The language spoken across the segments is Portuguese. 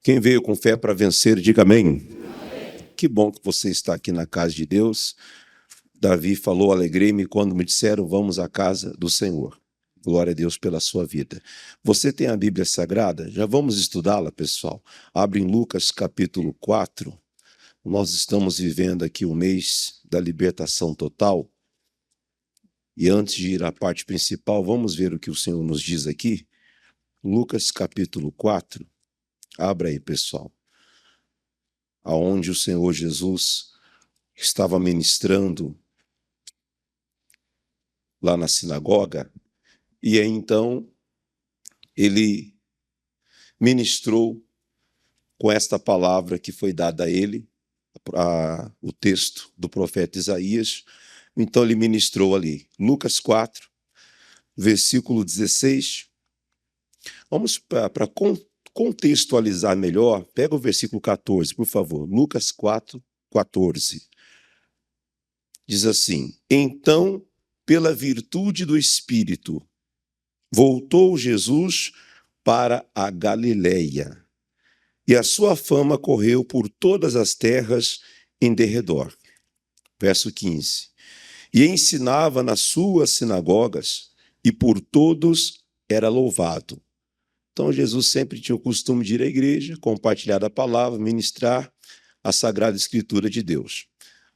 Quem veio com fé para vencer, diga amém. Que bom que você está aqui na casa de Deus. Davi falou, alegrei-me quando me disseram, vamos à casa do Senhor. Glória a Deus pela sua vida. Você tem a Bíblia Sagrada? Já vamos estudá-la, pessoal. Abre em Lucas capítulo 4. Nós estamos vivendo aqui o mês da libertação total. E antes de ir à parte principal, vamos ver o que o Senhor nos diz aqui. Lucas capítulo 4. Abra aí, pessoal. Aonde o Senhor Jesus estava ministrando lá na sinagoga, e aí então ele ministrou com esta palavra que foi dada a ele, o texto do profeta Isaías. Então ele ministrou ali, Lucas 4, versículo 16. Vamos para contextualizar melhor, pega o versículo 14, por favor. Lucas 4, 14. Diz assim: então, pela virtude do Espírito, voltou Jesus para a Galileia, e a sua fama correu por todas as terras em derredor. Verso 15. E ensinava nas suas sinagogas, e por todos era louvado. Então Jesus sempre tinha o costume de ir à igreja, compartilhar a palavra, ministrar a Sagrada Escritura de Deus.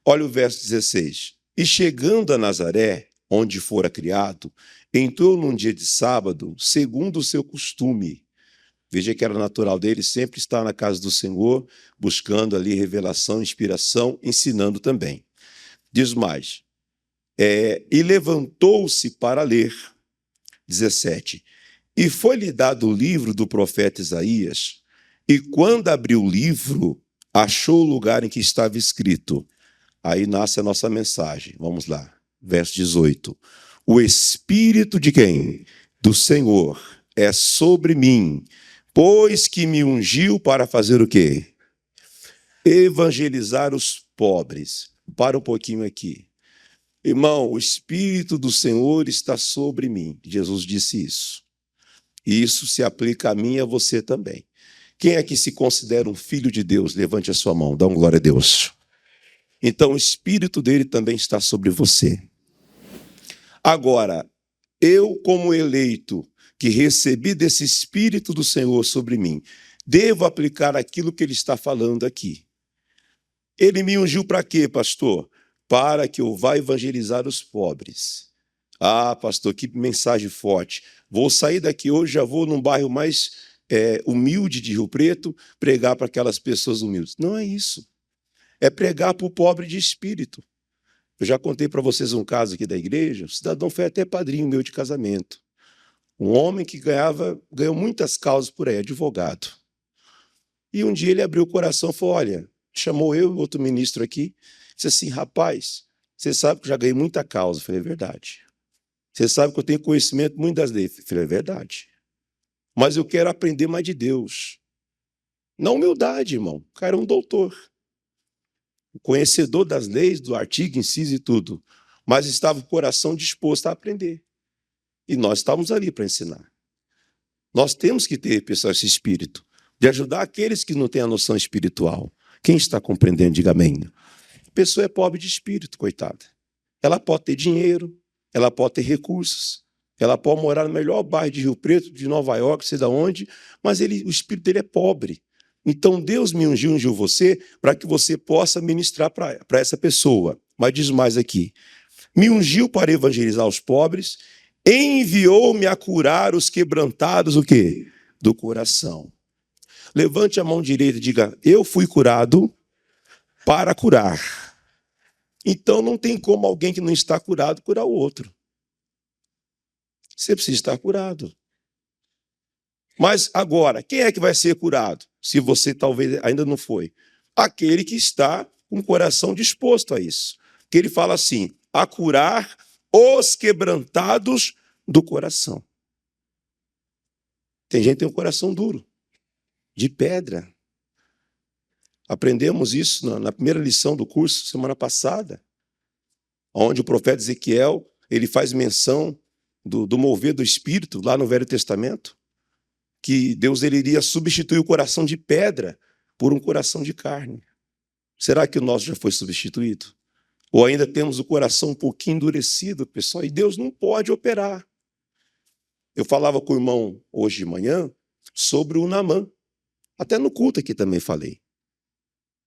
Olha o verso 16. E chegando a Nazaré, onde fora criado, entrou num dia de sábado, segundo o seu costume. Veja que era natural dele sempre estar na casa do Senhor, buscando ali revelação, inspiração, ensinando também. Diz mais. E levantou-se para ler. 17. E foi-lhe dado o livro do profeta Isaías, e quando abriu o livro, achou o lugar em que estava escrito. Aí nasce a nossa mensagem. Vamos lá. Verso 18. O Espírito de quem? Do Senhor é sobre mim, pois que me ungiu para fazer o quê? Evangelizar os pobres. Para um pouquinho aqui. Irmão, o Espírito do Senhor está sobre mim. Jesus disse isso. E isso se aplica a mim e a você também. Quem é que se considera um filho de Deus? Levante a sua mão, dá uma glória a Deus. Então, o Espírito dele também está sobre você. Agora, eu, como eleito, que recebi desse Espírito do Senhor sobre mim, devo aplicar aquilo que ele está falando aqui. Ele me ungiu para quê, pastor? Para que eu vá evangelizar os pobres. Ah, pastor, que mensagem forte. Vou sair daqui hoje, já vou num bairro mais humilde de Rio Preto, pregar para aquelas pessoas humildes. Não é isso. É pregar para o pobre de espírito. Eu já contei para vocês um caso aqui da igreja. O cidadão foi até padrinho meu de casamento. Um homem que ganhou muitas causas por aí, advogado. E um dia ele abriu o coração e falou, olha, chamou eu e outro ministro aqui, disse assim, rapaz, você sabe que eu já ganhei muita causa. Eu falei, é verdade. Você sabe que eu tenho conhecimento muito das leis. Eu falei, é verdade. Mas eu quero aprender mais de Deus. Na humildade, irmão. O cara é um doutor. Conhecedor das leis, do artigo, inciso e tudo. Mas estava o coração disposto a aprender. E nós estávamos ali para ensinar. Nós temos que ter, pessoal, esse espírito de ajudar aqueles que não têm a noção espiritual. Quem está compreendendo, diga amém. A pessoa é pobre de espírito, coitada. Ela pode ter dinheiro, ela pode ter recursos, ela pode morar no melhor bairro de Rio Preto, de Nova York, sei de onde, mas o espírito dele é pobre. Então Deus me ungiu você, para que você possa ministrar para essa pessoa. Mas diz mais aqui, me ungiu para evangelizar os pobres, enviou-me a curar os quebrantados, o quê? Do coração. Levante a mão direita e diga, eu fui curado para curar. Então não tem como alguém que não está curado curar o outro. Você precisa estar curado. Mas agora, quem é que vai ser curado? Se você talvez ainda não foi. Aquele que está com o coração disposto a isso. Que ele fala assim, a curar os quebrantados do coração. Tem gente que tem um coração duro, de pedra. Aprendemos isso na primeira lição do curso, semana passada, onde o profeta Ezequiel ele faz menção do mover do Espírito, lá no Velho Testamento, que Deus ele iria substituir o coração de pedra por um coração de carne. Será que o nosso já foi substituído? Ou ainda temos o coração um pouquinho endurecido, pessoal, e Deus não pode operar. Eu falava com o irmão hoje de manhã sobre o Naamã. Até no culto aqui também falei.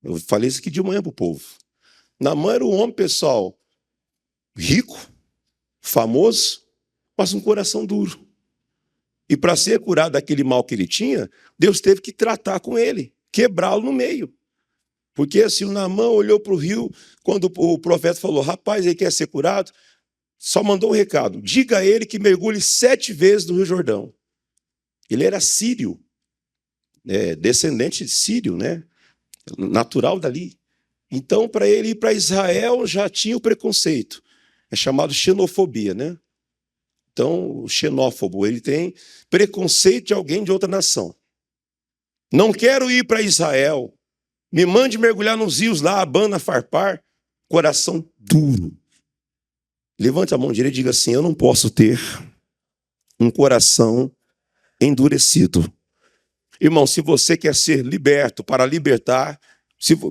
Eu falei isso aqui de manhã para o povo. Naamã era um homem, pessoal, rico, famoso, mas um coração duro. E para ser curado daquele mal que ele tinha, Deus teve que tratar com ele, quebrá-lo no meio. Porque assim, o Naamã olhou para o rio, quando o profeta falou, rapaz, ele quer ser curado, só mandou um recado, diga a ele que mergulhe 7 vezes no Rio Jordão. Ele era sírio, descendente de sírio, né? Natural dali. Então, para ele ir para Israel, já tinha o preconceito. É chamado xenofobia, né? Então, o xenófobo, ele tem preconceito de alguém de outra nação. Não quero ir para Israel. Me mande mergulhar nos rios lá, Abana, Farpar. Coração duro. Levante a mão direita e diga assim, eu não posso ter um coração endurecido. Irmão, se você quer ser liberto, para libertar,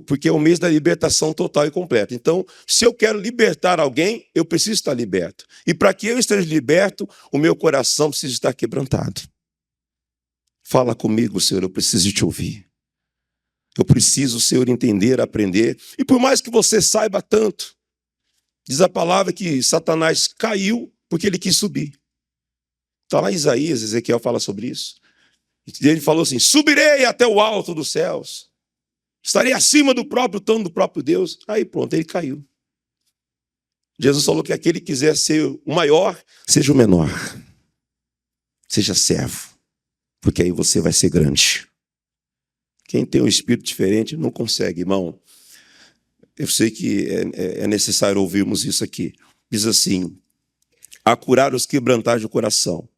porque é o mês da libertação total e completa. Então, se eu quero libertar alguém, eu preciso estar liberto. E para que eu esteja liberto, o meu coração precisa estar quebrantado. Fala comigo, Senhor, eu preciso te ouvir. Eu preciso, Senhor, entender, aprender. E por mais que você saiba tanto, diz a palavra que Satanás caiu porque ele quis subir. Está lá em Isaías, Ezequiel fala sobre isso. Ele falou assim, subirei até o alto dos céus. Estarei acima do próprio trono do próprio Deus. Aí pronto, ele caiu. Jesus falou que aquele que quiser ser o maior, seja o menor. Seja servo. Porque aí você vai ser grande. Quem tem um espírito diferente não consegue, irmão. Eu sei que é necessário ouvirmos isso aqui. Diz assim, a curar os quebrantados do coração.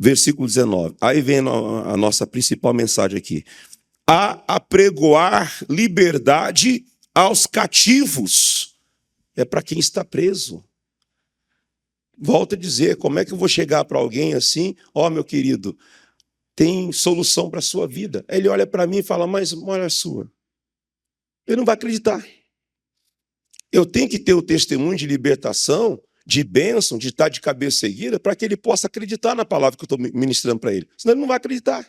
Versículo 19. Aí vem a nossa principal mensagem aqui. A apregoar liberdade aos cativos. É para quem está preso. Volto a dizer, como é que eu vou chegar para alguém assim? Ó, meu querido, tem solução para a sua vida. Aí ele olha para mim e fala, mas olha a sua. Ele não vai acreditar. Eu tenho que ter o testemunho de libertação, de bênção, de estar de cabeça erguida, para que ele possa acreditar na palavra que eu estou ministrando para ele. Senão ele não vai acreditar.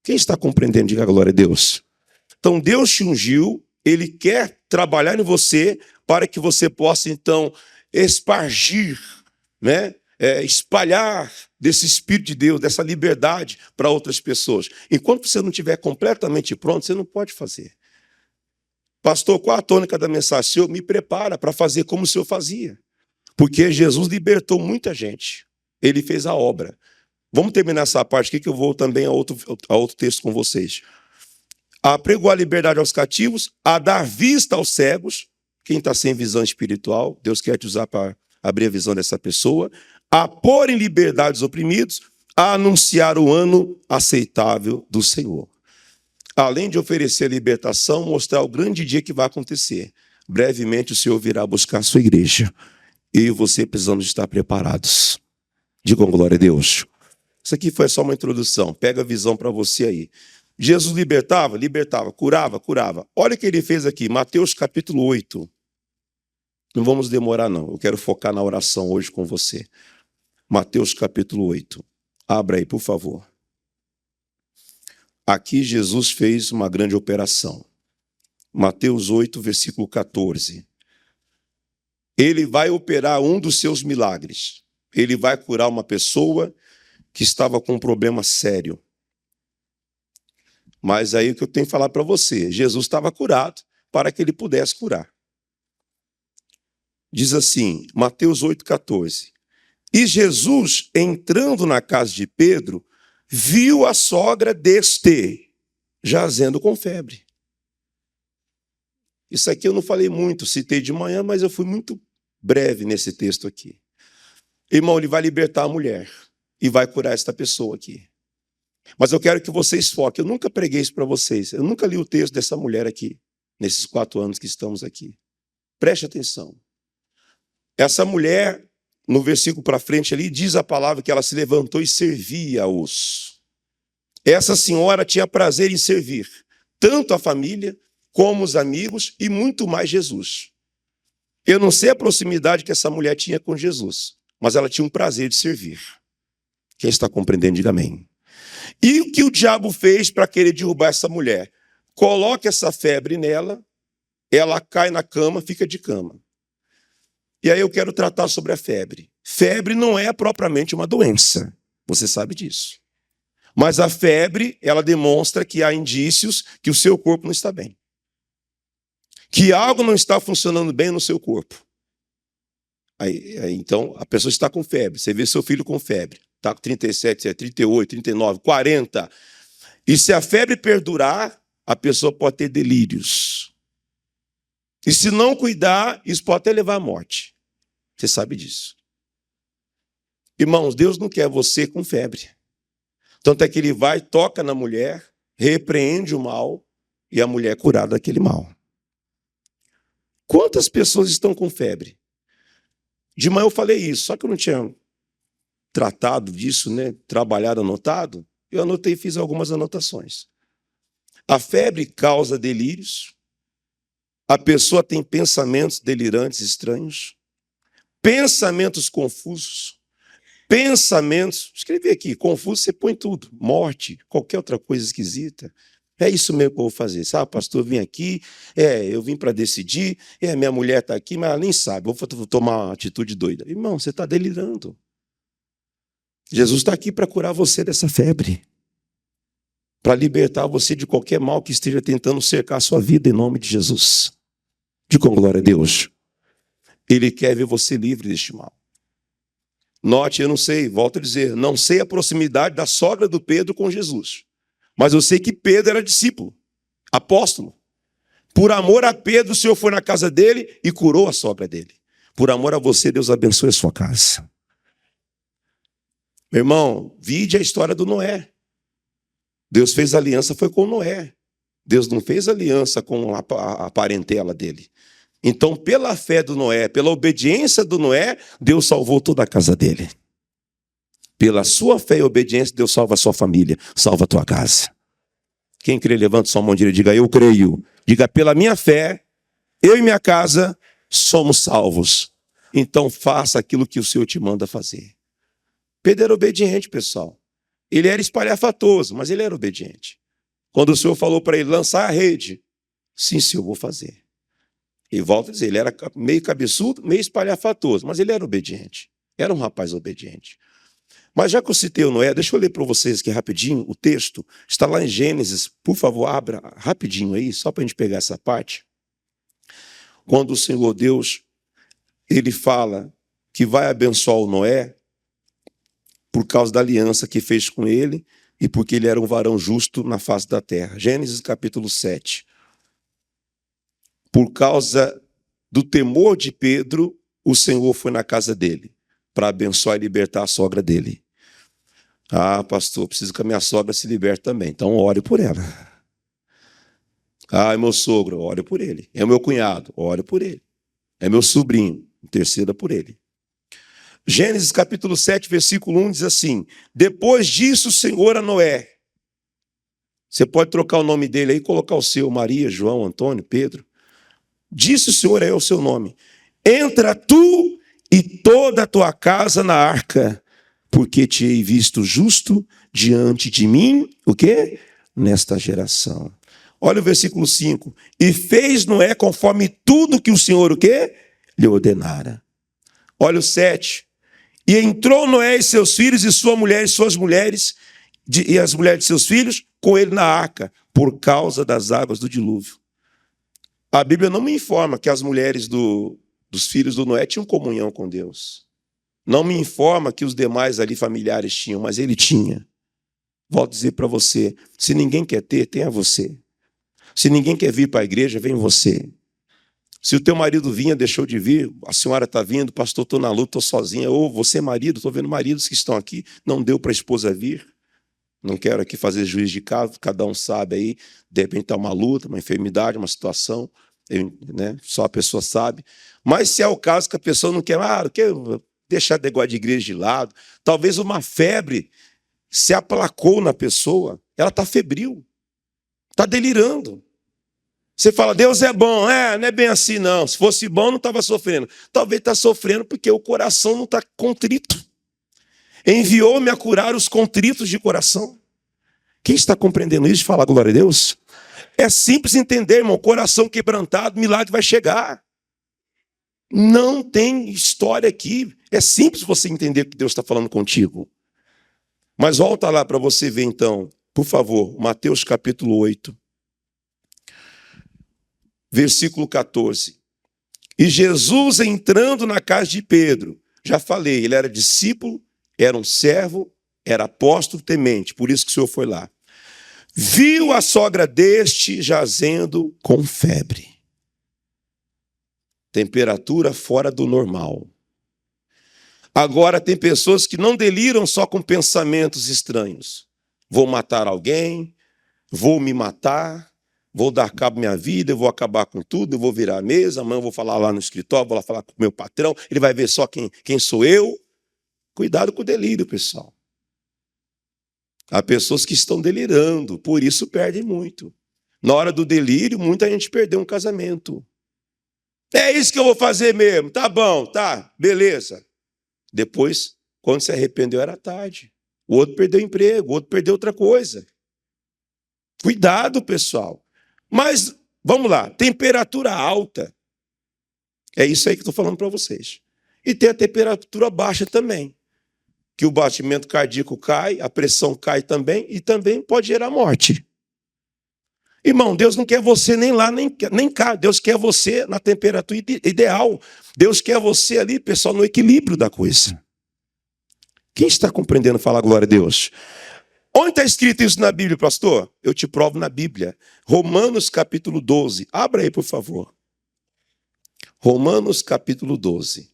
Quem está compreendendo, diga glória a Deus. Então Deus te ungiu, Ele quer trabalhar em você para que você possa então espargir, né? Espalhar desse Espírito de Deus, dessa liberdade para outras pessoas. Enquanto você não estiver completamente pronto, você não pode fazer. Pastor, qual a tônica da mensagem? O Senhor me prepara para fazer como o Senhor fazia. Porque Jesus libertou muita gente. Ele fez a obra. Vamos terminar essa parte aqui que eu vou também a outro texto com vocês. A pregoar a liberdade aos cativos, a dar vista aos cegos. Quem está sem visão espiritual, Deus quer te usar para abrir a visão dessa pessoa. A pôr em liberdade os oprimidos, a anunciar o ano aceitável do Senhor. Além de oferecer a libertação, mostrar o grande dia que vai acontecer. Brevemente o Senhor virá buscar a sua igreja. Eu e você precisamos estar preparados. Digam glória a Deus. Isso aqui foi só uma introdução. Pega a visão para você aí. Jesus libertava? Libertava. Curava? Curava. Olha o que ele fez aqui. Mateus capítulo 8. Não vamos demorar, não. Eu quero focar na oração hoje com você. Mateus capítulo 8. Abra aí, por favor. Aqui Jesus fez uma grande operação. Mateus 8, versículo 14. Ele vai operar um dos seus milagres. Ele vai curar uma pessoa que estava com um problema sério. Mas aí o que eu tenho que falar para você, Jesus estava curado para que ele pudesse curar. Diz assim, Mateus 8,14. E Jesus, entrando na casa de Pedro, viu a sogra deste, jazendo com febre. Isso aqui eu não falei muito, citei de manhã, mas eu fui muito breve nesse texto aqui. Irmão, ele vai libertar a mulher e vai curar esta pessoa aqui. Mas eu quero que vocês foquem. Eu nunca preguei isso para vocês. Eu nunca li o texto dessa mulher aqui, nesses 4 anos que estamos aqui. Preste atenção. Essa mulher, no versículo para frente ali, diz a palavra que ela se levantou e servia-os. Essa senhora tinha prazer em servir tanto a família como os amigos e muito mais Jesus. Eu não sei a proximidade que essa mulher tinha com Jesus, mas ela tinha um prazer de servir. Quem está compreendendo, diga amém. E o que o diabo fez para querer derrubar essa mulher? Coloca essa febre nela, ela cai na cama, fica de cama. E aí eu quero tratar sobre a febre. Febre não é propriamente uma doença, você sabe disso. Mas a febre, ela demonstra que há indícios que o seu corpo não está bem. Que algo não está funcionando bem no seu corpo. Então, a pessoa está com febre. Você vê seu filho com febre. Está com 37, 38, 39, 40. E se a febre perdurar, a pessoa pode ter delírios. E se não cuidar, isso pode até levar à morte. Você sabe disso. Irmãos, Deus não quer você com febre. Tanto é que ele vai, toca na mulher, repreende o mal, e a mulher é curada daquele mal. Quantas pessoas estão com febre? De manhã eu falei isso, só que eu não tinha tratado disso, né? Trabalhado, anotado. Eu anotei e fiz algumas anotações. A febre causa delírios. A pessoa tem pensamentos delirantes, estranhos. Pensamentos confusos. Pensamentos, escrevi aqui, confuso, você põe tudo, morte, qualquer outra coisa esquisita. É isso mesmo que eu vou fazer. Sabe, pastor, eu vim aqui, eu vim para decidir, minha mulher está aqui, mas ela nem sabe, vou tomar uma atitude doida. Irmão, você está delirando. Jesus está aqui para curar você dessa febre, para libertar você de qualquer mal que esteja tentando cercar a sua vida, em nome de Jesus. Diga com glória a Deus. Ele quer ver você livre deste mal. Note, eu não sei, volto a dizer, não sei a proximidade da sogra do Pedro com Jesus. Mas eu sei que Pedro era discípulo, apóstolo. Por amor a Pedro, o Senhor foi na casa dele e curou a sogra dele. Por amor a você, Deus abençoe a sua casa. Meu irmão, vide a história do Noé. Deus fez aliança, foi com Noé. Deus não fez aliança com a parentela dele. Então, pela fé do Noé, pela obediência do Noé, Deus salvou toda a casa dele. Pela sua fé e obediência, Deus salva a sua família, salva a tua casa. Quem crê, levanta sua mão direita e diga, eu creio. Diga, pela minha fé, eu e minha casa somos salvos. Então, faça aquilo que o Senhor te manda fazer. Pedro era obediente, pessoal. Ele era espalhafatoso, mas ele era obediente. Quando o Senhor falou para ele lançar a rede, sim, Senhor, vou fazer. E volto a dizer, ele era meio cabeçudo, meio espalhafatoso, mas ele era obediente. Era um rapaz obediente. Mas já que eu citei o Noé, deixa eu ler para vocês aqui rapidinho o texto. Está lá em Gênesis. Por favor, abra rapidinho aí, só para a gente pegar essa parte. Quando o Senhor Deus, ele fala que vai abençoar o Noé por causa da aliança que fez com ele e porque ele era um varão justo na face da terra. Gênesis capítulo 7. Por causa do temor de Pedro, o Senhor foi na casa dele para abençoar e libertar a sogra dele. Ah, pastor, preciso que a minha sogra se liberte também. Então, ore por ela. Ah, é meu sogro, ore por ele. É o meu cunhado, ore por ele. É meu sobrinho, interceda por ele. Gênesis capítulo 7, versículo 1 diz assim, depois disso o Senhor a Noé. Você pode trocar o nome dele aí, colocar o seu, Maria, João, Antônio, Pedro. Disse o Senhor é o seu nome. Entra tu e toda a tua casa na arca, porque te hei visto justo diante de mim, o quê? Nesta geração. Olha o versículo 5. E fez Noé conforme tudo que o Senhor, o quê? Lhe ordenara. Olha o 7. E entrou Noé e seus filhos e sua mulher e suas mulheres, e as mulheres de seus filhos, com ele na arca, por causa das águas do dilúvio. A Bíblia não me informa que as mulheres dos filhos do Noé tinham comunhão com Deus. Não me informa que os demais ali familiares tinham, mas ele tinha. Volto a dizer para você, se ninguém quer ter, tenha você. Se ninguém quer vir para a igreja, vem você. Se o teu marido vinha, deixou de vir, a senhora está vindo, pastor, estou na luta, estou sozinha. Ou você, marido, estou vendo maridos que estão aqui, não deu para a esposa vir. Não quero aqui fazer juízo de caso, cada um sabe aí, de repente está uma luta, uma enfermidade, uma situação, né? Só a pessoa sabe. Mas se é o caso que a pessoa não quer deixar o negócio de igreja de lado, talvez uma febre se aplacou na pessoa, ela está febril, está delirando. Você fala, Deus é bom. Não é bem assim, não. Se fosse bom, não estava sofrendo. Talvez está sofrendo porque o coração não está contrito. Enviou-me a curar os contritos de coração. Quem está compreendendo isso? Fala glória a Deus. É simples entender, irmão. Coração quebrantado, milagre vai chegar. Não tem história aqui. É simples você entender que Deus está falando contigo. Mas volta lá para você ver então, por favor, Mateus capítulo 8. Versículo 14. E Jesus entrando na casa de Pedro, já falei, ele era discípulo, era um servo, era apóstolo temente, por isso que o Senhor foi lá. Viu a sogra deste jazendo com febre. Temperatura fora do normal. Agora tem pessoas que não deliram só com pensamentos estranhos. Vou matar alguém, vou me matar, vou dar cabo à minha vida, eu vou acabar com tudo, eu vou virar a mesa, amanhã eu vou falar lá no escritório, vou lá falar com o meu patrão, ele vai ver só quem sou eu. Cuidado com o delírio, pessoal. Há pessoas que estão delirando, por isso perdem muito. Na hora do delírio, muita gente perdeu um casamento. É isso que eu vou fazer mesmo, tá bom, tá, beleza. Depois, quando se arrependeu, era tarde. O outro perdeu emprego, o outro perdeu outra coisa. Cuidado, pessoal. Mas, vamos lá, temperatura alta. É isso aí que eu estou falando para vocês. E tem a temperatura baixa também. Que o batimento cardíaco cai, a pressão cai também, e também pode gerar morte. Irmão, Deus não quer você nem lá, nem cá. Deus quer você na temperatura ideal. Deus quer você ali, pessoal, no equilíbrio da coisa. Quem está compreendendo? Fala glória a Deus. Onde está escrito isso na Bíblia, pastor? Eu te provo na Bíblia. Romanos capítulo 12. Abra aí, por favor. Romanos capítulo 12.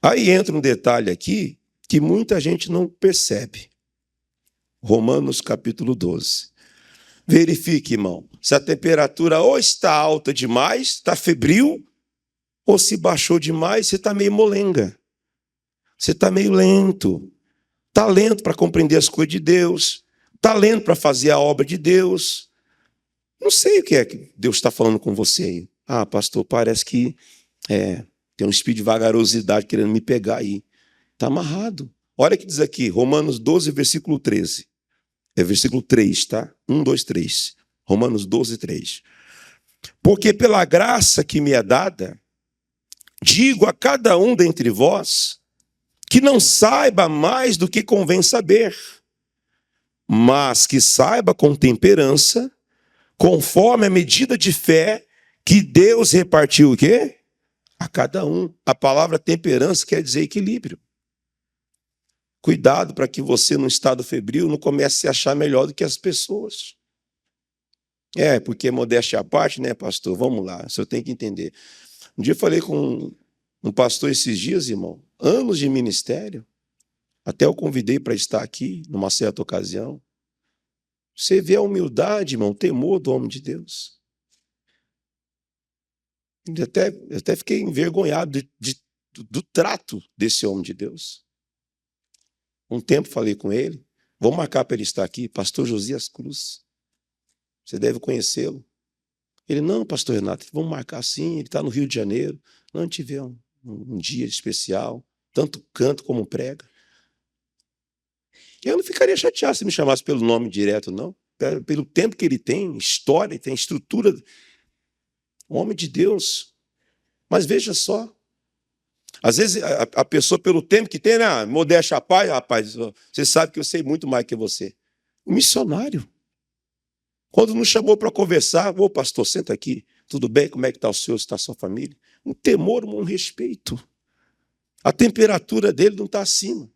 Aí entra um detalhe aqui que muita gente não percebe. Romanos capítulo 12. Verifique, irmão, se a temperatura ou está alta demais, está febril, ou se baixou demais, você está meio molenga. Você está meio lento. Está lento para compreender as coisas de Deus. Está lento para fazer a obra de Deus. Não sei o que é que Deus está falando com você aí. Ah, pastor, parece que tem um espírito de vagarosidade querendo me pegar aí. Está amarrado. Olha o que diz aqui, Romanos 12, versículo 13. É versículo 3, tá? 1, 2, 3. Romanos 12, 3. Porque pela graça que me é dada, digo a cada um dentre vós, que não saiba mais do que convém saber, mas que saiba com temperança, conforme a medida de fé que Deus repartiu o quê? A cada um. A palavra temperança quer dizer equilíbrio. Cuidado para que você, num estado febril, não comece a se achar melhor do que as pessoas. Porque modéstia à parte, né, pastor? Vamos lá, o senhor tem que entender. Um dia eu falei com um pastor esses dias, irmão, anos de ministério, até eu convidei para estar aqui, numa certa ocasião. Você vê a humildade, irmão, o temor do homem de Deus. Eu até fiquei envergonhado do trato desse homem de Deus. Um tempo falei com ele, vamos marcar para ele estar aqui, pastor Josias Cruz. Você deve conhecê-lo. Ele, não, pastor Renato, vamos marcar sim, ele está no Rio de Janeiro. Não, a gente vê um dia especial, tanto canto como prega. Eu não ficaria chateado se me chamasse pelo nome direto, não. Pelo tempo que ele tem, história, tem estrutura. Homem de Deus. Mas veja só. Às vezes a pessoa, pelo tempo que tem, né? Modéstia à parte, rapaz, você sabe que eu sei muito mais que você. O missionário. Quando nos chamou para conversar, ô pastor, senta aqui. Tudo bem? Como é que está o senhor? Está a sua família? Um temor, um respeito. A temperatura dele não está acima.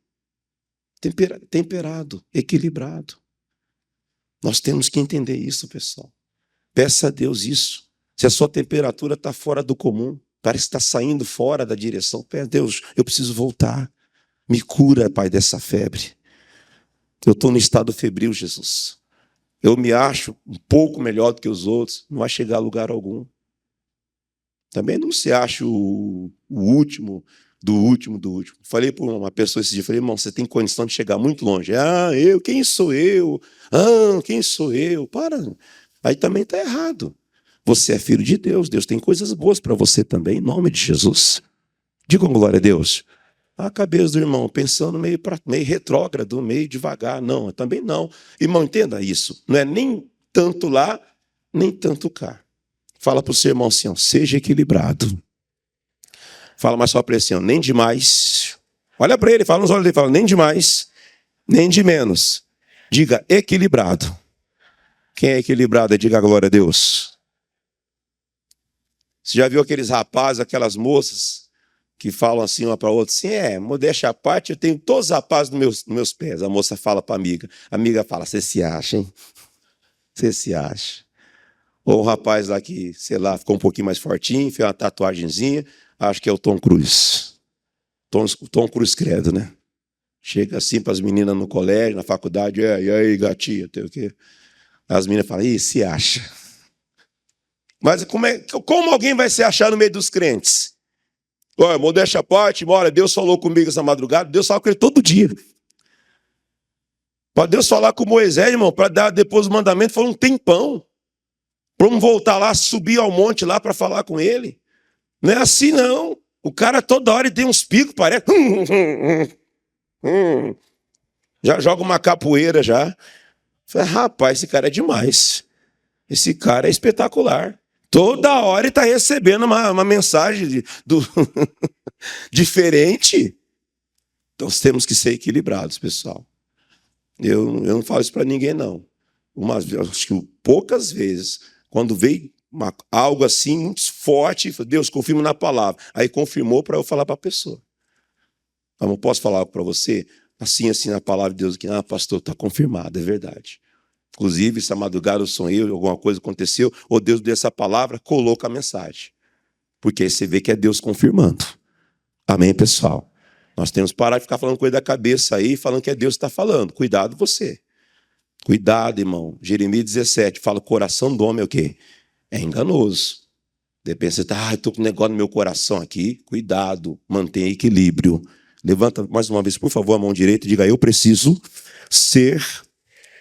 Temperado, equilibrado. Nós temos que entender isso, pessoal. Peça a Deus isso. Se a sua temperatura está fora do comum, parece que está saindo fora da direção, peça a Deus, eu preciso voltar. Me cura, Pai, dessa febre. Eu estou no estado febril, Jesus. Eu me acho um pouco melhor do que os outros, não vai chegar a lugar algum. Também não se acha o último, Do último. Falei para uma pessoa esse dia, falei, irmão, você tem condição de chegar muito longe. Quem sou eu? Quem sou eu? Para. Aí também está errado. Você é filho de Deus, Deus tem coisas boas para você também, em nome de Jesus. Digam glória a Deus. A cabeça do irmão pensando meio retrógrado, meio devagar. Não, também não. Irmão, entenda isso. Não é nem tanto lá, nem tanto cá. Fala para o seu irmão assim, ó, seja equilibrado. Fala mais só para ele assim, ó, nem demais. Olha para ele, fala nos olhos dele, fala nem demais, nem de menos. Diga equilibrado. Quem é equilibrado, diga a glória a Deus. Você já viu aqueles rapazes, aquelas moças que falam assim uma para a outra, assim, modéstia à parte, eu tenho todos os rapazes nos meus pés. A moça fala para a amiga fala, você se acha, hein? Você se acha. Ou o rapaz lá que, sei lá, ficou um pouquinho mais fortinho, fez uma tatuagenzinha, acho que é o Tom Cruise. Tom Cruise credo, né? Chega assim para as meninas no colégio, na faculdade, e aí, gatinha, tem o quê? As meninas falam, se acha. Mas como alguém vai se achar no meio dos crentes? Olha, modéstia à parte, olha, Deus falou comigo essa madrugada, Deus fala com ele todo dia. Para Deus falar com Moisés, irmão, para dar depois o mandamento, foi um tempão. Vamos voltar lá, subir ao monte lá para falar com ele. Não é assim, não. O cara toda hora tem uns picos, parece. Já joga uma capoeira já. Falei, rapaz, esse cara é demais. Esse cara é espetacular. Toda hora ele está recebendo uma mensagem diferente. Então, temos que ser equilibrados, pessoal. Eu não falo isso para ninguém, não. Acho que poucas vezes, quando veio algo assim muito forte, Deus confirma na palavra. Aí confirmou para eu falar para a pessoa. Eu não posso falar para você, assim na palavra de Deus, que, pastor, está confirmado, é verdade. Inclusive, essa madrugada eu sonhei, alguma coisa aconteceu, ou Deus deu essa palavra, coloca a mensagem. Porque aí você vê que é Deus confirmando. Amém, pessoal? Nós temos que parar de ficar falando coisa da cabeça aí, falando que é Deus que está falando. Cuidado você. Cuidado, irmão. Jeremias 17 fala, o coração do homem é o quê? É enganoso. De repente você está, estou com um negócio no meu coração aqui. Cuidado, mantenha equilíbrio. Levanta mais uma vez, por favor, a mão direita e diga, eu preciso ser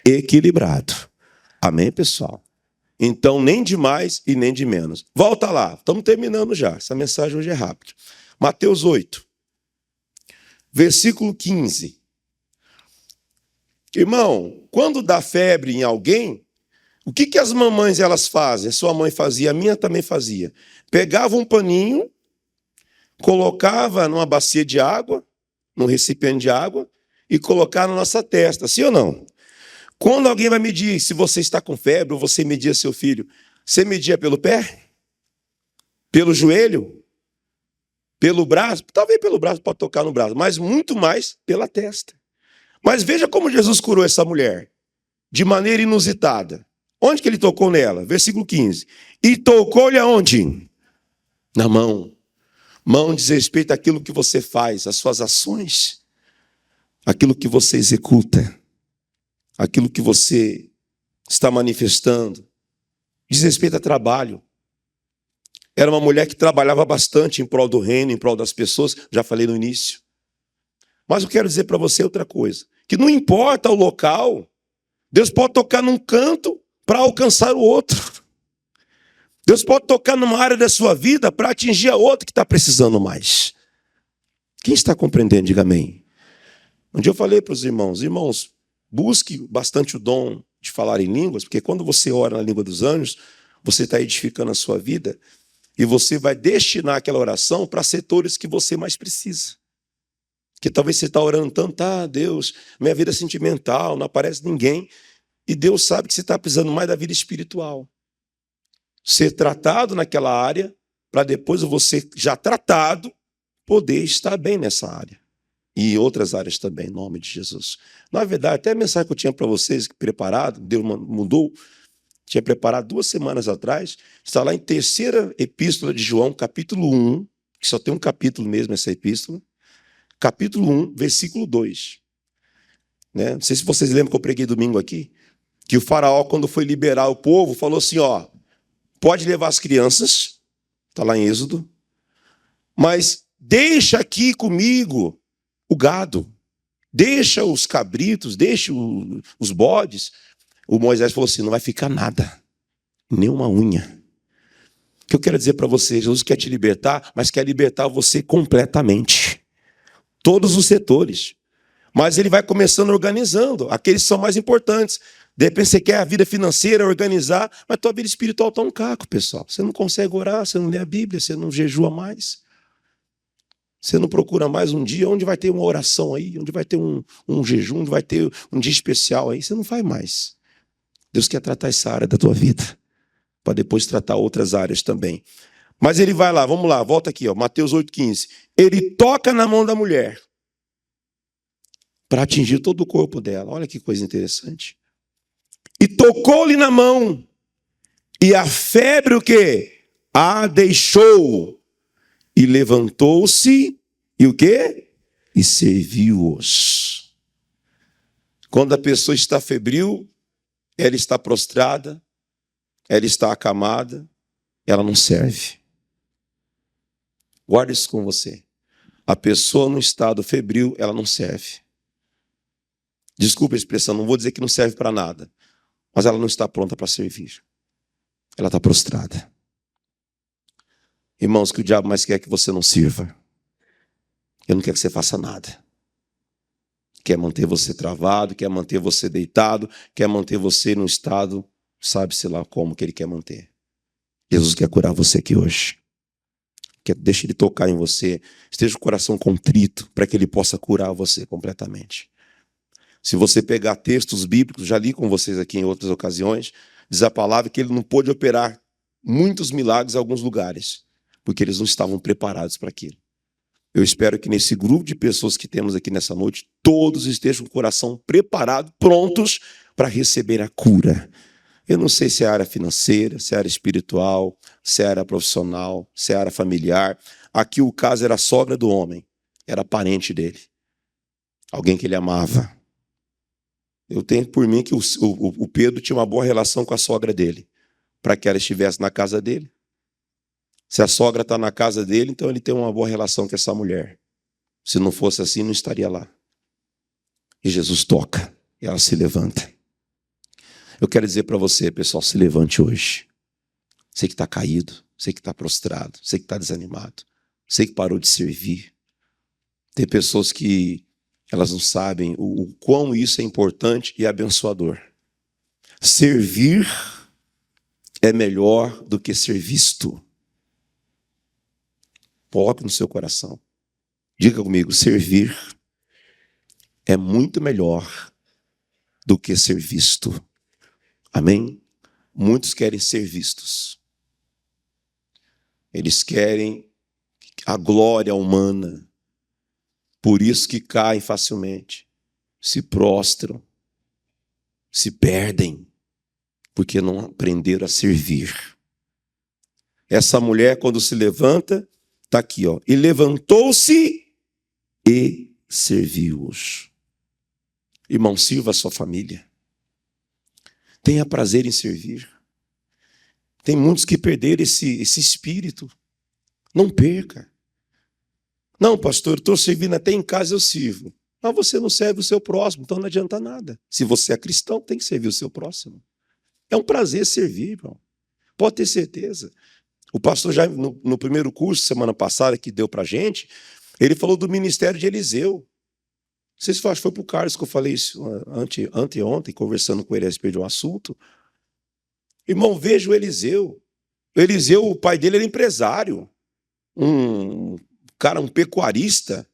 equilibrado. Amém, pessoal? Então, nem de mais e nem de menos. Volta lá, estamos terminando já. Essa mensagem hoje é rápida. Mateus 8, versículo 15. Irmão, quando dá febre em alguém, o que as mamães elas fazem? A sua mãe fazia, a minha também fazia. Pegava um paninho, colocava numa bacia de água, num recipiente de água, e colocava na nossa testa, sim ou não? Quando alguém vai medir se você está com febre, ou você media seu filho, você media pelo pé? Pelo joelho? Pelo braço? Talvez pelo braço, pode tocar no braço, mas muito mais pela testa. Mas veja como Jesus curou essa mulher, de maneira inusitada. Onde que ele tocou nela? Versículo 15. E tocou-lhe aonde? Na mão. Mão diz respeito àquilo que você faz, às suas ações, aquilo que você executa, aquilo que você está manifestando. Diz respeito a trabalho. Era uma mulher que trabalhava bastante em prol do reino, em prol das pessoas, já falei no início. Mas eu quero dizer para você outra coisa, que não importa o local, Deus pode tocar num canto para alcançar o outro. Deus pode tocar numa área da sua vida para atingir a outra que está precisando mais. Quem está compreendendo, diga amém. Um dia eu falei para os irmãos, busque bastante o dom de falar em línguas, porque quando você ora na língua dos anjos, você está edificando a sua vida e você vai destinar aquela oração para setores que você mais precisa. Porque talvez você está orando tanto, Deus, minha vida é sentimental, não aparece ninguém. E Deus sabe que você está precisando mais da vida espiritual. Ser tratado naquela área, para depois você, já tratado, poder estar bem nessa área. E em outras áreas também, em nome de Jesus. Na verdade, até a mensagem que eu tinha para vocês preparado, Deus mudou, tinha preparado 2 semanas atrás, está lá em 3ª epístola de João, capítulo 1, que só tem um capítulo mesmo essa epístola, capítulo 1, versículo 2. Né? Não sei se vocês lembram que eu preguei domingo aqui, que o faraó, quando foi liberar o povo, falou assim, pode levar as crianças, está lá em Êxodo, mas deixa aqui comigo o gado, deixa os cabritos, deixa os bodes. O Moisés falou assim, não vai ficar nada, nem uma unha. O que eu quero dizer para você, Jesus quer te libertar, mas quer libertar você completamente. Todos os setores. Mas ele vai começando organizando, aqueles que são mais importantes. De repente você quer a vida financeira, organizar, mas tua vida espiritual está um caco, pessoal. Você não consegue orar, você não lê a Bíblia, você não jejua mais. Você não procura mais um dia onde vai ter uma oração aí, onde vai ter um jejum, onde vai ter um dia especial aí. Você não faz mais. Deus quer tratar essa área da tua vida, para depois tratar outras áreas também. Mas ele vai lá, vamos lá, volta aqui, ó, Mateus 8,15. Ele toca na mão da mulher para atingir todo o corpo dela. Olha que coisa interessante. E tocou-lhe na mão, e a febre o quê? A deixou, e levantou-se, e o quê? E serviu-os. Quando a pessoa está febril, ela está prostrada, ela está acamada, ela não serve. Guarda isso com você. A pessoa no estado febril, ela não serve. Desculpa a expressão, não vou dizer que não serve para nada, mas ela não está pronta para servir. Ela está prostrada. Irmãos, que o diabo mais quer que você não sirva. Ele não quer que você faça nada. Quer manter você travado, quer manter você deitado, quer manter você num estado, sabe-se lá como que ele quer manter. Jesus quer curar você aqui hoje. Deixa ele tocar em você. Esteja com o coração contrito para que ele possa curar você completamente. Se você pegar textos bíblicos, já li com vocês aqui em outras ocasiões, diz a palavra que ele não pôde operar muitos milagres em alguns lugares, porque eles não estavam preparados para aquilo. Eu espero que nesse grupo de pessoas que temos aqui nessa noite, todos estejam com o coração preparado, prontos para receber a cura. Eu não sei se é área financeira, se é área espiritual, se é área profissional, se é área familiar. Aqui o caso era a sogra do homem, era parente dele, alguém que ele amava. Eu tenho por mim que o Pedro tinha uma boa relação com a sogra dele, para que ela estivesse na casa dele. Se a sogra está na casa dele, então ele tem uma boa relação com essa mulher. Se não fosse assim, não estaria lá. E Jesus toca, e ela se levanta. Eu quero dizer para você, pessoal, se levante hoje. Você que está caído, você que está prostrado, você que está desanimado, você que parou de servir. Tem pessoas que elas não sabem o quão isso é importante e abençoador. Servir é melhor do que ser visto. Coloque no seu coração. Diga comigo, servir é muito melhor do que ser visto. Amém? Muitos querem ser vistos. Eles querem a glória humana. Por isso que caem facilmente, se prostram, se perdem, porque não aprenderam a servir. Essa mulher, quando se levanta, está aqui, ó. E levantou-se e serviu-os. Irmão, sirva a sua família. Tenha prazer em servir. Tem muitos que perderam esse espírito. Não perca. Não, pastor, eu estou servindo até em casa, eu sirvo. Mas você não serve o seu próximo, então não adianta nada. Se você é cristão, tem que servir o seu próximo. É um prazer servir, irmão. Pode ter certeza. O pastor já no primeiro curso, semana passada, que deu para a gente, ele falou do ministério de Eliseu. Não sei se foi para o Carlos que eu falei isso anteontem, conversando com ele a respeito de um assunto. Irmão, veja o Eliseu. O Eliseu, o pai dele era empresário. Um pecuarista,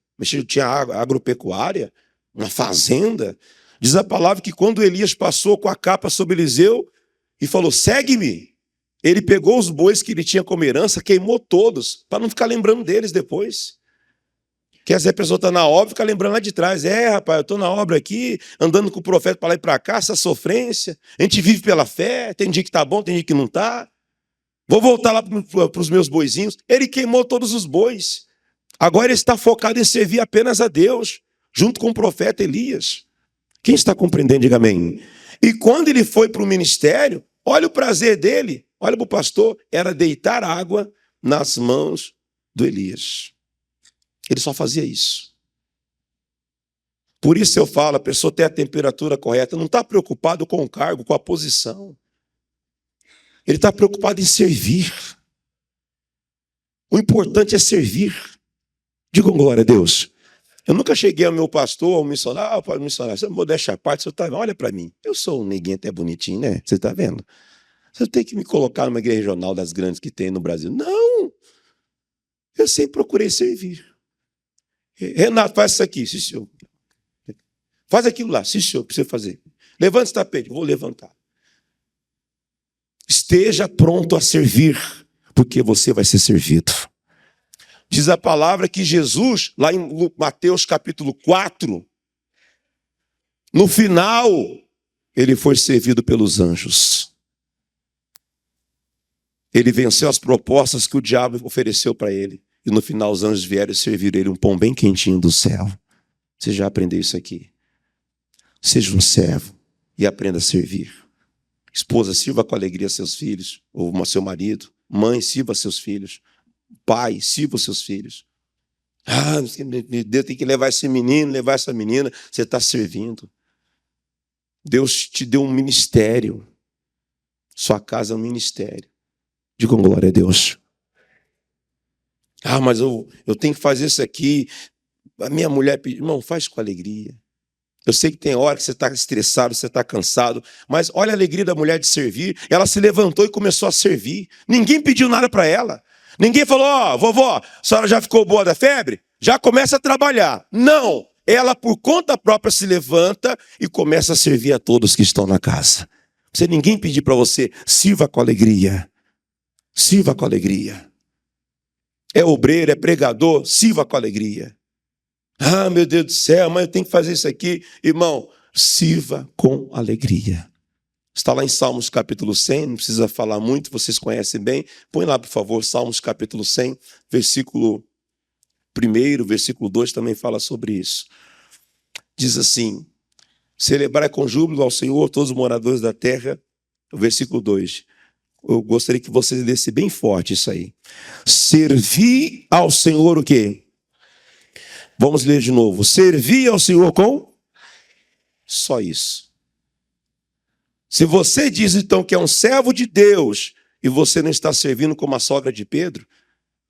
tinha agropecuária, uma fazenda. Diz a palavra que quando Elias passou com a capa sobre Eliseu e falou, segue-me, ele pegou os bois que ele tinha como herança, queimou todos, para não ficar lembrando deles depois. Que às vezes a pessoa está na obra e fica lembrando lá de trás. Rapaz, eu estou na obra aqui, andando com o profeta para lá e para cá, essa sofrência. A gente vive pela fé, tem dia que está bom, tem dia que não está. Vou voltar lá para os meus boizinhos. Ele queimou todos os bois. Agora ele está focado em servir apenas a Deus, junto com o profeta Elias. Quem está compreendendo, diga amém. E quando ele foi para o ministério, olha o prazer dele, olha para o pastor, era deitar água nas mãos do Elias. Ele só fazia isso. Por isso eu falo, a pessoa tem a temperatura correta, não está preocupado com o cargo, com a posição. Ele está preocupado em servir. O importante é servir. Digam glória a Deus. Eu nunca cheguei ao meu pastor, ao missionário, você não vou deixar a parte, olha para mim. Eu sou um neguinho até bonitinho, né? Você está vendo? Você tem que me colocar numa igreja regional das grandes que tem no Brasil. Não! Eu sempre procurei servir. Renato, faz isso aqui. Sim, senhor. Faz aquilo lá. Sim, senhor, precisa fazer. Levanta esse tapete. Vou levantar. Esteja pronto a servir, porque você vai ser servido. Diz a palavra que Jesus, lá em Mateus capítulo 4, no final, ele foi servido pelos anjos. Ele venceu as propostas que o diabo ofereceu para ele. E no final os anjos vieram e serviram ele um pão bem quentinho do céu. Você já aprendeu isso aqui? Seja um servo e aprenda a servir. Esposa, sirva com alegria seus filhos, ou seu marido. Mãe, sirva seus filhos. Pai, sirva seus filhos. Deus tem que levar esse menino, levar essa menina. Você está servindo. Deus te deu um ministério. Sua casa é um ministério. Digam glória a Deus. Mas eu tenho que fazer isso aqui. A minha mulher pediu. Irmão, faz com alegria. Eu sei que tem hora que você está estressado, você está cansado, mas olha a alegria da mulher de servir. Ela se levantou e começou a servir. Ninguém pediu nada para ela. Ninguém falou, vovó, a senhora já ficou boa da febre? Já começa a trabalhar. Não, ela por conta própria se levanta e começa a servir a todos que estão na casa. Sem ninguém pedir para você, sirva com alegria. Sirva com alegria. É obreiro, é pregador, sirva com alegria. Meu Deus do céu, mas eu tenho que fazer isso aqui. Irmão, sirva com alegria. Está lá em Salmos capítulo 100, não precisa falar muito, vocês conhecem bem. Põe lá, por favor, Salmos capítulo 100, versículo 1, versículo 2 também fala sobre isso. Diz assim, celebrai com júbilo ao Senhor todos os moradores da terra. O versículo 2. Eu gostaria que vocês lessem bem forte isso aí. Servi ao Senhor o quê? Vamos ler de novo. Servir ao Senhor com? Só isso. Se você diz então que é um servo de Deus e você não está servindo como a sogra de Pedro,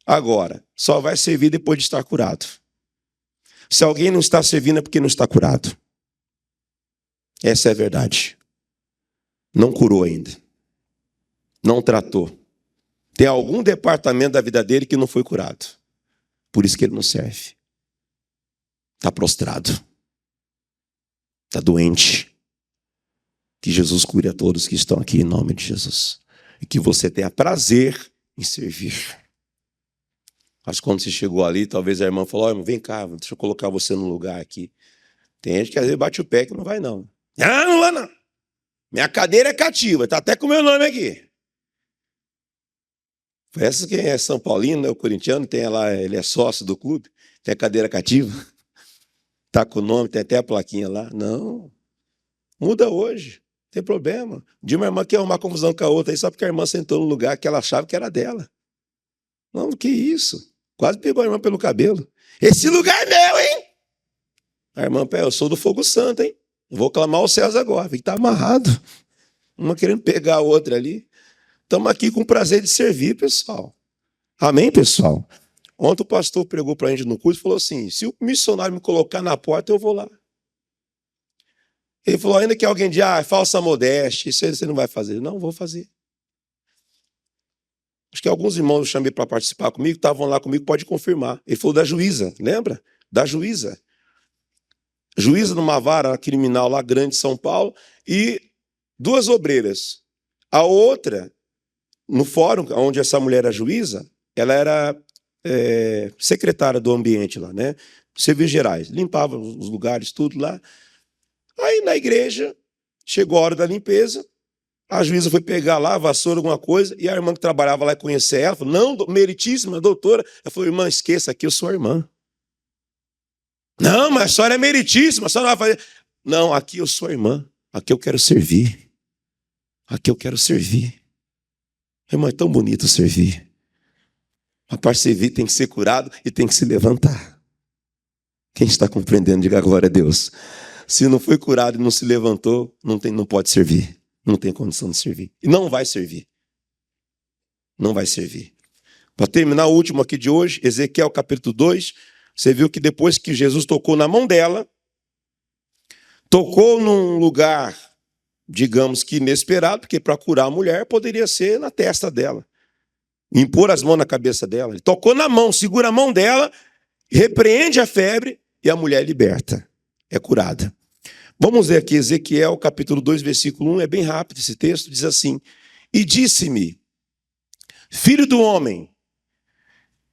agora, só vai servir depois de estar curado. Se alguém não está servindo é porque não está curado. Essa é a verdade. Não curou ainda. Não tratou. Tem algum departamento da vida dele que não foi curado. Por isso que ele não serve. Está prostrado. Está doente. Que Jesus cure a todos que estão aqui em nome de Jesus. E que você tenha prazer em servir. Mas quando você chegou ali, talvez a irmã falou, vem cá, deixa eu colocar você no lugar aqui. Tem gente que às vezes bate o pé que não vai não. Não vai não. Minha cadeira é cativa, está até com o meu nome aqui. Parece que é São Paulino, né, o corintiano, tem lá, ele é sócio do clube, tem a cadeira cativa. Está com o nome, tem até a plaquinha lá. Não. Muda hoje. Não tem problema. De uma irmã quer arrumar confusão com a outra aí só porque a irmã sentou no lugar que ela achava que era dela. Não, que isso? Quase pegou a irmã pelo cabelo. Esse lugar é meu, hein? A irmã, eu sou do fogo santo, hein? Eu vou clamar aos céus agora. Tem que estar amarrado. Uma querendo pegar a outra ali. Estamos aqui com o prazer de servir, pessoal. Amém, pessoal? Ontem o pastor pregou para a gente no curso e falou assim, se o missionário me colocar na porta, eu vou lá. Ele falou, ainda que alguém diga, é falsa modéstia, isso você não vai fazer. Não, vou fazer. Acho que alguns irmãos eu chamei para participar comigo, estavam lá comigo, pode confirmar. Ele falou da juíza, lembra? Da juíza. Juíza numa vara criminal lá grande de São Paulo e 2 obreiras. A outra, no fórum onde essa mulher era juíza, ela era secretária do ambiente lá, né? Serviços gerais, limpava os lugares, tudo lá. Aí na igreja, chegou a hora da limpeza, a juíza foi pegar lá, a vassoura, alguma coisa, e a irmã que trabalhava lá conhecia ela, falou, não, meritíssima doutora. Ela falou, irmã, esqueça, aqui eu sou a irmã. Não, mas a senhora é meritíssima, a senhora não vai fazer. Não, aqui eu sou a irmã, aqui eu quero servir. Aqui eu quero servir. Irmão, é tão bonito servir. Mas para servir tem que ser curado e tem que se levantar. Quem está compreendendo, diga glória a Deus. Se não foi curado e não se levantou, não pode servir. Não tem condição de servir. E não vai servir. Não vai servir. Para terminar, o último aqui de hoje, Ezequiel capítulo 2, você viu que depois que Jesus tocou na mão dela, tocou num lugar, digamos que inesperado, porque para curar a mulher poderia ser na testa dela, impor as mãos na cabeça dela. Ele tocou na mão, segura a mão dela, repreende a febre e a mulher é liberta, é curada. Vamos ver aqui, Ezequiel capítulo 2, versículo 1, é bem rápido esse texto, diz assim: E disse-me, filho do homem,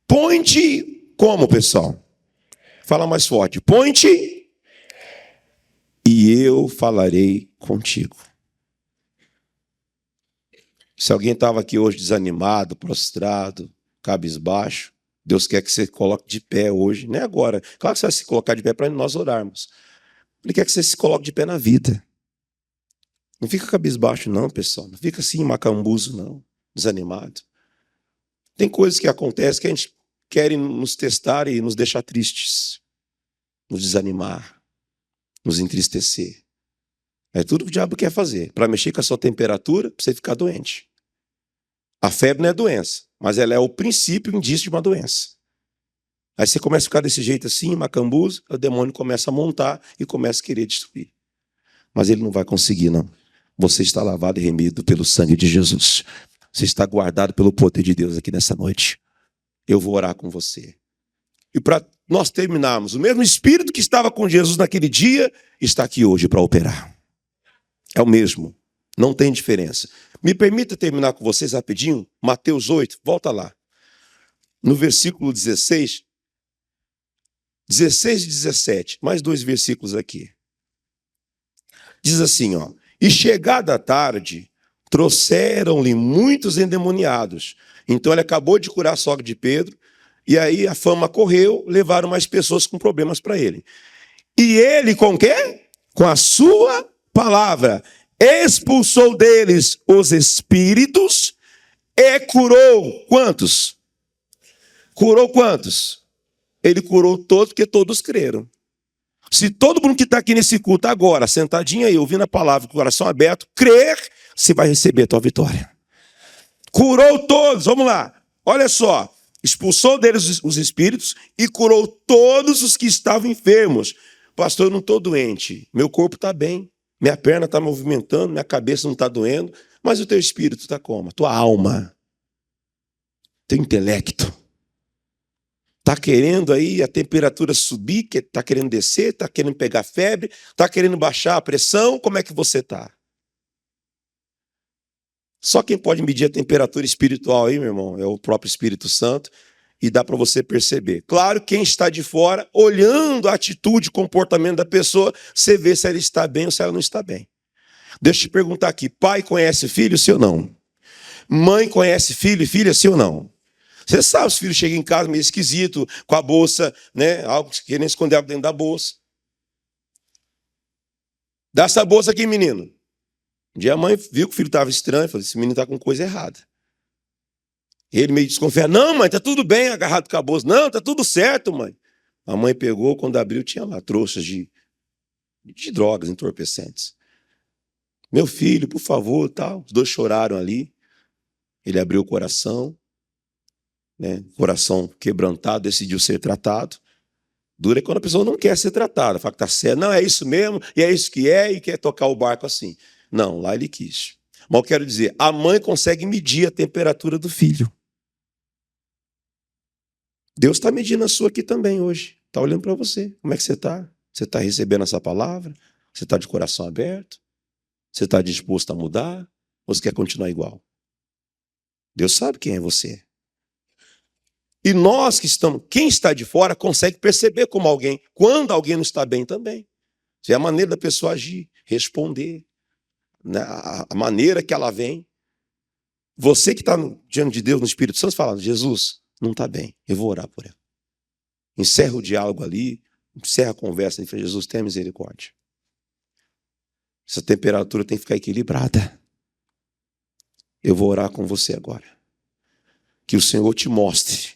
põe-te, como pessoal? Fala mais forte, põe-te e eu falarei contigo. Se alguém estava aqui hoje desanimado, prostrado, cabisbaixo, Deus quer que você coloque de pé hoje, não é agora. Claro que você vai se colocar de pé para nós orarmos. Ele quer que você se coloque de pé na vida. Não fica cabisbaixo não, pessoal. Não fica assim macambuzo não, desanimado. Tem coisas que acontecem que a gente quer nos testar e nos deixar tristes, nos desanimar, nos entristecer. É tudo que o diabo quer fazer, para mexer com a sua temperatura, para você ficar doente. A febre não é doença, mas ela é o princípio, o indício de uma doença. Aí você começa a ficar desse jeito assim, macambuzo, o demônio começa a montar e começa a querer destruir. Mas ele não vai conseguir, não. Você está lavado e remido pelo sangue de Jesus. Você está guardado pelo poder de Deus aqui nessa noite. Eu vou orar com você. E para nós terminarmos, o mesmo Espírito que estava com Jesus naquele dia, está aqui hoje para operar. É o mesmo. Não tem diferença. Me permita terminar com vocês rapidinho. Mateus 8, volta lá. No versículo 16 e 17. Mais 2 versículos aqui. Diz assim, ó. E chegada a tarde, trouxeram-lhe muitos endemoniados. Então ele acabou de curar a sogra de Pedro. E aí a fama correu, levaram mais pessoas com problemas para ele. E ele com o quê? Com a sua palavra expulsou deles os espíritos e curou quantos? Curou quantos? Ele curou todos, porque todos creram. Se todo mundo que está aqui nesse culto agora, sentadinho aí, ouvindo a palavra, com o coração aberto, crer, você vai receber a tua vitória. Curou todos, vamos lá. Olha só, expulsou deles os espíritos e curou todos os que estavam enfermos. Pastor, eu não estou doente, meu corpo está bem. Minha perna está movimentando, minha cabeça não está doendo, mas o teu espírito está como? A tua alma, teu intelecto. Está querendo aí a temperatura subir, está querendo descer, está querendo pegar febre, está querendo baixar a pressão, como é que você está? Só quem pode medir a temperatura espiritual aí, meu irmão, é o próprio Espírito Santo, e dá para você perceber. Claro, quem está de fora, olhando a atitude, o comportamento da pessoa, você vê se ela está bem ou se ela não está bem. Deixa eu te perguntar aqui, pai conhece filho, sim ou não? Mãe conhece filho e filha, sim ou não? Você sabe, os filhos chegam em casa meio esquisito, com a bolsa, né? Algo querendo esconder algo dentro da bolsa. Dá essa bolsa aqui, menino. Um dia a mãe viu que o filho estava estranho, falou, esse menino está com coisa errada. Ele meio desconfiado, não, mãe, está tudo bem, agarrado com a bolsa. Não, está tudo certo, mãe. A mãe pegou, quando abriu, tinha lá trouxas de drogas entorpecentes. Meu filho, por favor, tal. Os dois choraram ali. Ele abriu o coração, né? Coração quebrantado, decidiu ser tratado. Dura é quando a pessoa não quer ser tratada. Fala que está certo, não, é isso mesmo, e é isso que é, e quer tocar o barco assim. Não, lá ele quis. Mas eu quero dizer, a mãe consegue medir a temperatura do filho. Deus está medindo a sua aqui também hoje. Está olhando para você. Como é que você está? Você está recebendo essa palavra? Você está de coração aberto? Você está disposto a mudar? Ou você quer continuar igual? Deus sabe quem é você. E nós que estamos, quem está de fora consegue perceber como alguém, quando alguém não está bem também. Isso é a maneira da pessoa agir, responder, né? A maneira que ela vem. Você que está diante de Deus, no Espírito Santo, fala, Jesus, não está bem, eu vou orar por ela. Encerra o diálogo ali, encerra a conversa e fala, Jesus, tenha misericórdia. Essa temperatura tem que ficar equilibrada. Eu vou orar com você agora. Que o Senhor te mostre,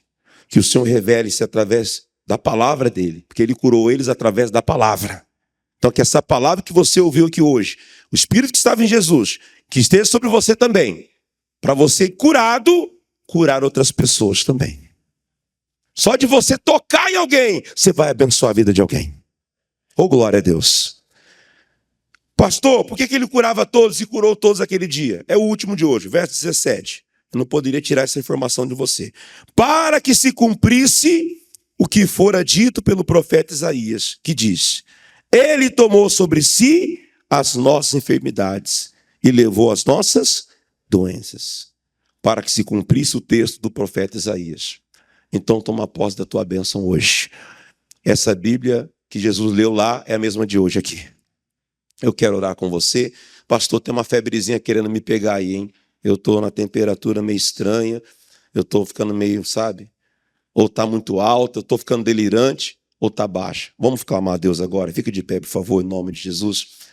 que o Senhor revele-se através Da palavra dele, porque ele curou eles através da palavra. Então, que essa palavra que você ouviu aqui hoje, o Espírito que estava em Jesus, que esteja sobre você também, para você curado, curar outras pessoas também. Só de você tocar em alguém, você vai abençoar a vida de alguém. Oh, glória a Deus. Pastor, por que ele curava todos e curou todos aquele dia? É o último de hoje, verso 17. Eu não poderia tirar essa informação de você. Para que se cumprisse o que fora dito pelo profeta Isaías, que diz: ele tomou sobre si as nossas enfermidades e levou as nossas doenças. Para que se cumprisse o texto do profeta Isaías. Então toma posse da tua bênção hoje. Essa Bíblia que Jesus leu lá é a mesma de hoje aqui. Eu quero orar com você. Pastor, tem uma febrezinha querendo me pegar aí, hein? Eu estou na temperatura meio estranha. Eu estou ficando meio, sabe? Ou está muito alta, eu estou ficando delirante, ou está baixa. Vamos clamar a Deus agora. Fica de pé, por favor, em nome de Jesus.